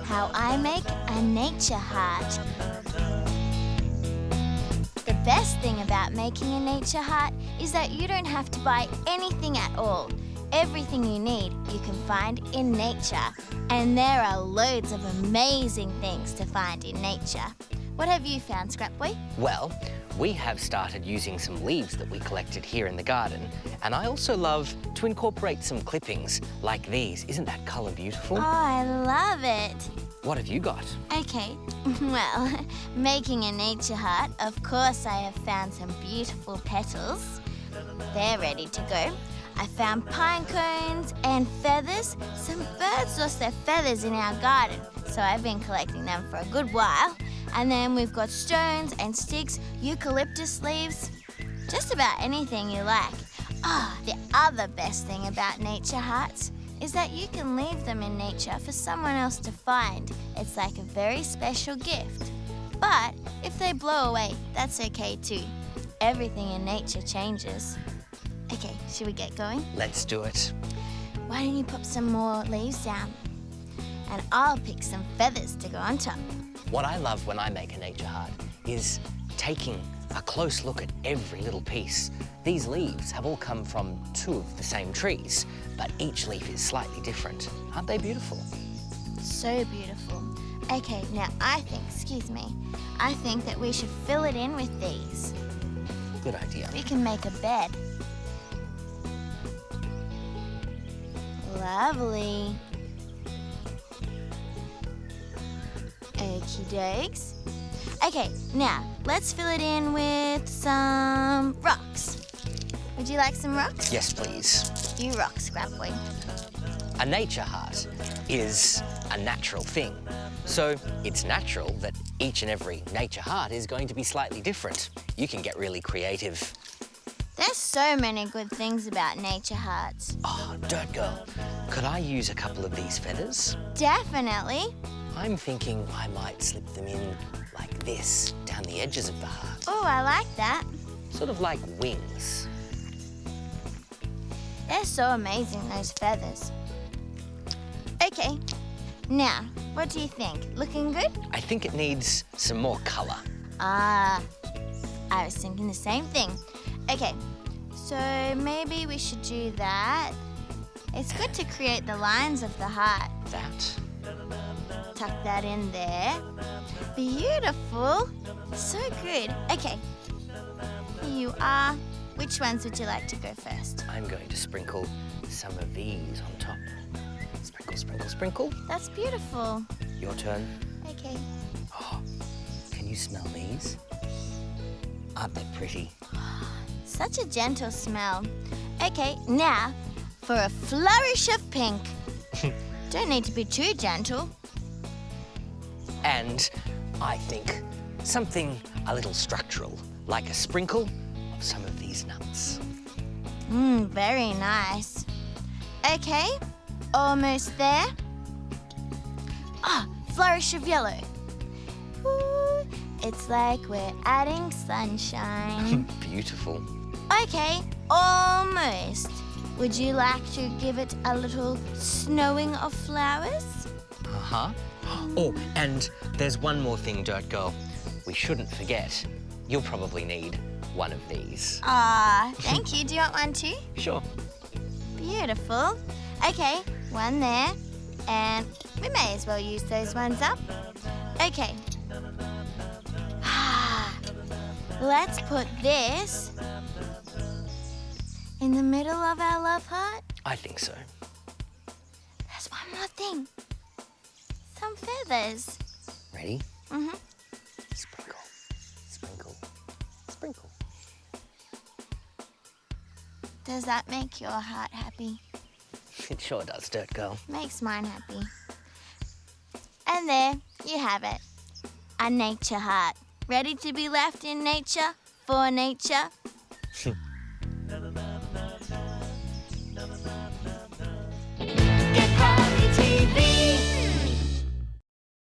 How I make a nature heart. The best thing about making a nature heart is that you don't have to buy anything at all. Everything you need you can find in nature. And there are loads of amazing things to find in nature. What have you found, Scrap Boy? Well, we have started using some leaves that we collected here in the garden, and I also love to incorporate some clippings like these. Isn't that colour beautiful? Oh, I love it. What have you got? Okay, well, making a nature heart, of course I have found some beautiful petals. They're ready to go. I found pine cones and feathers. Some birds lost their feathers in our garden, so I've been collecting them for a good while. And then we've got stones and sticks, eucalyptus leaves, just about anything you like. The other best thing about nature hearts is that you can leave them in nature for someone else to find. It's like a very special gift. But if they blow away, that's okay too. Everything in nature changes. Okay, should we get going? Let's do it. Why don't you pop some more leaves down? And I'll pick some feathers to go on top. What I love when I make a nature heart is taking a close look at every little piece. These leaves have all come from 2 of the same trees, but each leaf is slightly different. Aren't they beautiful? So beautiful. Okay, now I think that we should fill it in with these. Good idea. We can make a bed. Lovely. Okie dokes. Okay, now let's fill it in with some rocks. Would you like some rocks? Yes, please. You rock, Scrap Boy. A nature heart is a natural thing. So it's natural that each and every nature heart is going to be slightly different. You can get really creative. There's so many good things about nature hearts. Oh, Dirt Girl, could I use a couple of these feathers? Definitely. I'm thinking I might slip them in like this, down the edges of the heart. Oh, I like that. Sort of like wings. They're so amazing, those feathers. Okay, now, what do you think? Looking good? I think it needs some more colour. I was thinking the same thing. Okay, so maybe we should do that. It's good to create the lines of the heart. That. Tuck that in there. Beautiful. So good. Okay, here you are. Which ones would you like to go first? I'm going to sprinkle some of these on top. Sprinkle, sprinkle, sprinkle. That's beautiful. Your turn. Okay. Oh, can you smell these? Aren't they pretty? Such a gentle smell. Okay, now for a flourish of pink. Don't need to be too gentle. And I think something a little structural, like a sprinkle of some of these nuts. Very nice. Okay, almost there. Flourish of yellow. Ooh, it's like we're adding sunshine. Beautiful. Okay, almost. Would you like to give it a little snowing of flowers? Uh-huh. Oh, and there's one more thing, Dirt Girl. We shouldn't forget. You'll probably need one of these. Thank you. Do you want one too? Sure. Beautiful. Okay, one there. And we may as well use those ones up. Okay. Let's put this in the middle of our love heart. I think so. There's one more thing. Some feathers. Ready? Mm-hmm. Sprinkle, sprinkle, sprinkle. Does that make your heart happy? It sure does, Dirt Girl. Makes mine happy. And there you have it. A nature heart. Ready to be left in nature, for nature.